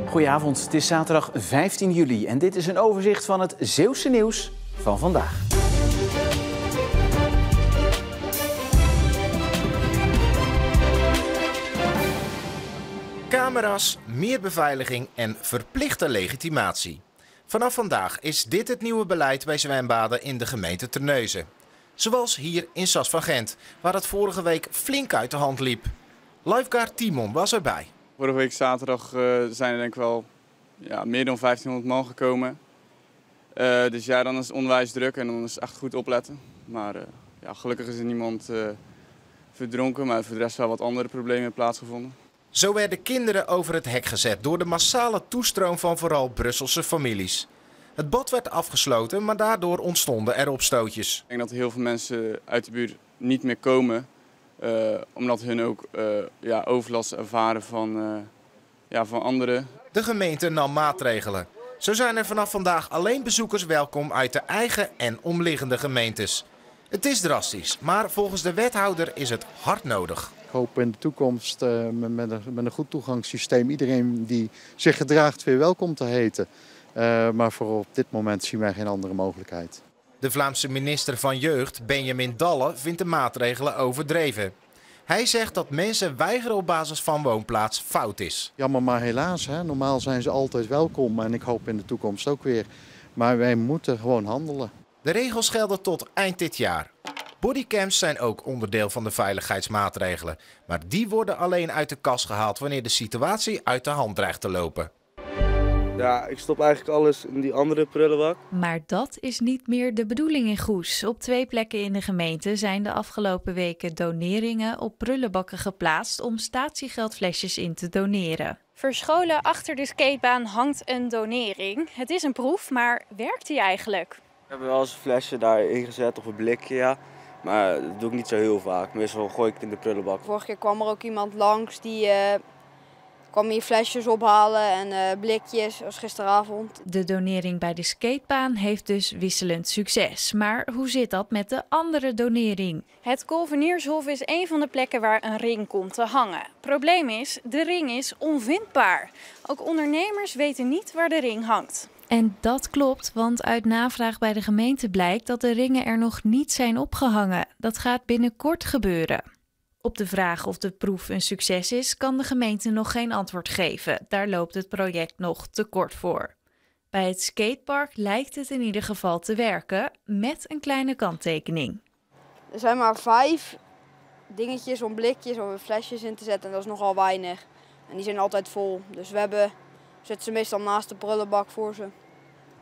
Goedenavond, het is zaterdag 15 juli en dit is een overzicht van het Zeeuwse nieuws van vandaag. Camera's, meer beveiliging en verplichte legitimatie. Vanaf vandaag is dit het nieuwe beleid bij zwembaden in de gemeente Terneuzen. Zoals hier in Sas van Gent, waar het vorige week flink uit de hand liep. Lifeguard Timon was erbij. Vorige week zaterdag zijn er denk ik wel meer dan 1500 man gekomen. Dus ja, dan is het onwijs druk en dan is het echt goed opletten. Maar gelukkig is er niemand verdronken, maar voor de rest wel wat andere problemen plaatsgevonden. Zo werden kinderen over het hek gezet door de massale toestroom van vooral Brusselse families. Het bad werd afgesloten, maar daardoor ontstonden er opstootjes. Ik denk dat heel veel mensen uit de buurt niet meer komen, omdat hun ook overlast ervaren van anderen. De gemeente nam maatregelen. Zo zijn er vanaf vandaag alleen bezoekers welkom uit de eigen en omliggende gemeentes. Het is drastisch, maar volgens de wethouder is het hard nodig. Ik hoop in de toekomst met een goed toegangssysteem iedereen die zich gedraagt weer welkom te heten. Maar voor op dit moment zien wij geen andere mogelijkheid. De Vlaamse minister van Jeugd, Benjamin Dalle, vindt de maatregelen overdreven. Hij zegt dat mensen weigeren op basis van woonplaats fout is. Jammer maar helaas, hè. Normaal zijn ze altijd welkom en ik hoop in de toekomst ook weer. Maar wij moeten gewoon handelen. De regels gelden tot eind dit jaar. Bodycams zijn ook onderdeel van de veiligheidsmaatregelen. Maar die worden alleen uit de kast gehaald wanneer de situatie uit de hand dreigt te lopen. Ja, ik stop eigenlijk alles in die andere prullenbak. Maar dat is niet meer de bedoeling in Goes. Op 2 plekken in de gemeente zijn de afgelopen weken doneringen op prullenbakken geplaatst om statiegeldflesjes in te doneren. Verscholen achter de skatebaan hangt een donering. Het is een proef, maar werkt die eigenlijk? We hebben wel eens een flesje daarin gezet of een blikje, ja. Maar dat doe ik niet zo heel vaak. Meestal gooi ik het in de prullenbak. Vorige keer kwam er ook iemand langs die kwam hier flesjes ophalen en blikjes, zoals gisteravond. De donering bij de skatebaan heeft dus wisselend succes. Maar hoe zit dat met de andere donering? Het Kolveniershof is een van de plekken waar een ring komt te hangen. Probleem is, de ring is onvindbaar. Ook ondernemers weten niet waar de ring hangt. En dat klopt, want uit navraag bij de gemeente blijkt dat de ringen er nog niet zijn opgehangen. Dat gaat binnenkort gebeuren. Op de vraag of de proef een succes is, kan de gemeente nog geen antwoord geven. Daar loopt het project nog te kort voor. Bij het skatepark lijkt het in ieder geval te werken, met een kleine kanttekening. Er zijn maar 5 dingetjes om blikjes of flesjes in te zetten en dat is nogal weinig. En die zijn altijd vol, dus we zetten ze meestal naast de prullenbak voor ze.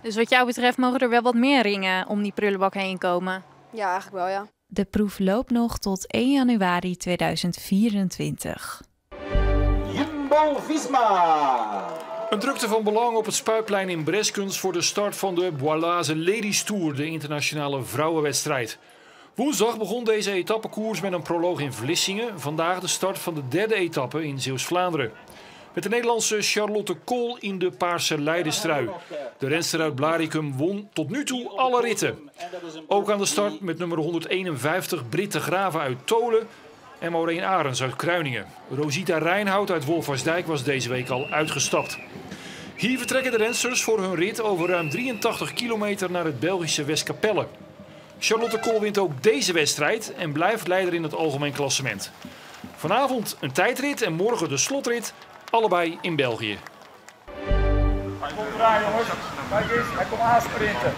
Dus wat jou betreft mogen er wel wat meer ringen om die prullenbak heen komen? Ja, eigenlijk wel, ja. De proef loopt nog tot 1 januari 2024. Jumbo-Visma! Een drukte van belang op het Spuitplein in Breskens voor de start van de Boilase Ladies Tour, de internationale vrouwenwedstrijd. Woensdag begon deze etappekoers met een proloog in Vlissingen. Vandaag de start van de 3e etappe in Zeeuws-Vlaanderen. Met de Nederlandse Charlotte Kool in de paarse leidenstrui. De renster uit Blaricum won tot nu toe alle ritten. Ook aan de start met nummer 151 Britte Graven uit Tolen en Maureen Arends uit Kruiningen. Rosita Rijnhout uit Wolfersdijk was deze week al uitgestapt. Hier vertrekken de rensters voor hun rit over ruim 83 kilometer naar het Belgische Westkapelle. Charlotte Kool wint ook deze wedstrijd en blijft leider in het algemeen klassement. Vanavond een tijdrit en morgen de slotrit. Allebei in België. Hij komt eraan, jongens. Kijk eens, hij komt aansprinten.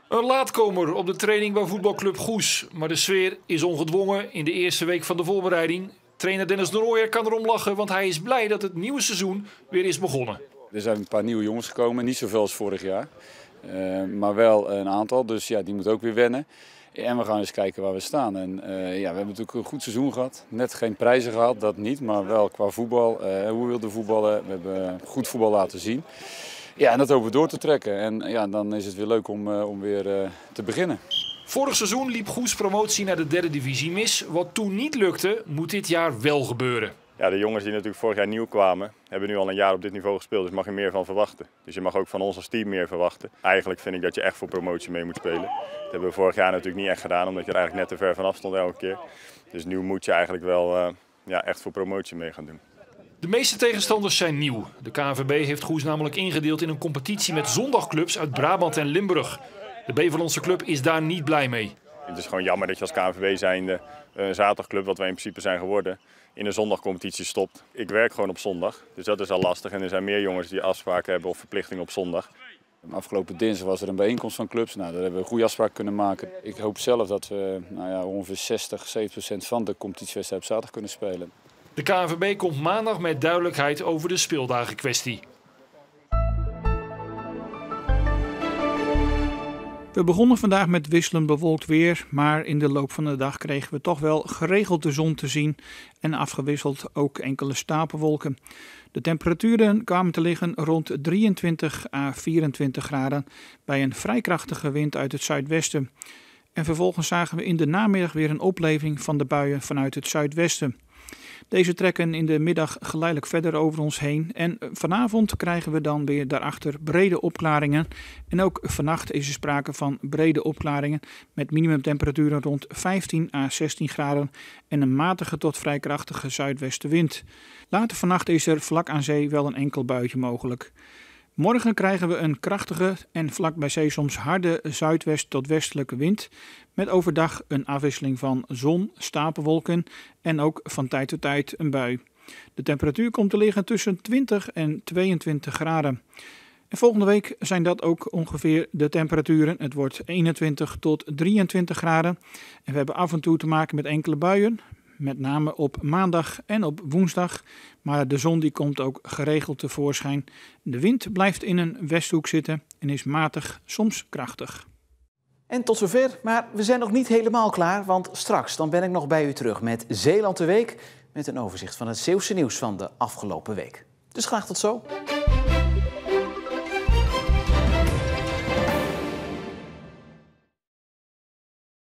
Een laatkomer op de training bij voetbalclub Goes. Maar de sfeer is ongedwongen in de eerste week van de voorbereiding. Trainer Dennis de Rooijer kan erom lachen, want hij is blij dat het nieuwe seizoen weer is begonnen. Er zijn een paar nieuwe jongens gekomen, niet zoveel als vorig jaar. Maar wel een aantal, dus ja, die moeten ook weer wennen. En we gaan eens kijken waar we staan. En we hebben natuurlijk een goed seizoen gehad. Net geen prijzen gehad, dat niet, maar wel qua voetbal. Hoe we wilden voetballen, we hebben goed voetbal laten zien. Ja, en dat hopen we door te trekken. En ja, dan is het weer leuk om weer te beginnen. Vorig seizoen liep Goes promotie naar de 3e divisie mis. Wat toen niet lukte, moet dit jaar wel gebeuren. Ja, de jongens die natuurlijk vorig jaar nieuw kwamen, hebben nu al een jaar op dit niveau gespeeld. Dus mag je meer van verwachten. Dus je mag ook van ons als team meer verwachten. Eigenlijk vind ik dat je echt voor promotie mee moet spelen. Dat hebben we vorig jaar natuurlijk niet echt gedaan, omdat je er eigenlijk net te ver vanaf stond elke keer. Dus nu moet je eigenlijk wel echt voor promotie mee gaan doen. De meeste tegenstanders zijn nieuw. De KNVB heeft Goes namelijk ingedeeld in een competitie met zondagclubs uit Brabant en Limburg. De Beverlandse club is daar niet blij mee. Het is gewoon jammer dat je als KNVB zijnde een zaterdagclub, wat wij in principe zijn geworden, in een zondagcompetitie stopt. Ik werk gewoon op zondag, dus dat is al lastig. En er zijn meer jongens die afspraken hebben of verplichtingen op zondag. Afgelopen dinsdag was er een bijeenkomst van clubs. Nou, daar hebben we een goede afspraak kunnen maken. Ik hoop zelf dat we ongeveer 60-70% van de competitiewedstrijd op zaterdag kunnen spelen. De KNVB komt maandag met duidelijkheid over de speeldagenkwestie. We begonnen vandaag met wisselend bewolkt weer, maar in de loop van de dag kregen we toch wel geregeld de zon te zien en afgewisseld ook enkele stapelwolken. De temperaturen kwamen te liggen rond 23 à 24 graden bij een vrij krachtige wind uit het zuidwesten. En vervolgens zagen we in de namiddag weer een opleving van de buien vanuit het zuidwesten. Deze trekken in de middag geleidelijk verder over ons heen en vanavond krijgen we dan weer daarachter brede opklaringen. En ook vannacht is er sprake van brede opklaringen met minimumtemperaturen rond 15 à 16 graden en een matige tot vrij krachtige zuidwestenwind. Later vannacht is er vlak aan zee wel een enkel buitje mogelijk. Morgen krijgen we een krachtige en vlak bij zee soms harde zuidwest tot westelijke wind. Met overdag een afwisseling van zon, stapelwolken en ook van tijd tot tijd een bui. De temperatuur komt te liggen tussen 20 en 22 graden. En volgende week zijn dat ook ongeveer de temperaturen. Het wordt 21 tot 23 graden. En we hebben af en toe te maken met enkele buien. Met name op maandag en op woensdag. Maar de zon die komt ook geregeld tevoorschijn. De wind blijft in een westhoek zitten en is matig, soms krachtig. En tot zover, maar we zijn nog niet helemaal klaar, want straks dan ben ik nog bij u terug met Zeeland de Week, met een overzicht van het Zeeuwse nieuws van de afgelopen week. Dus graag tot zo.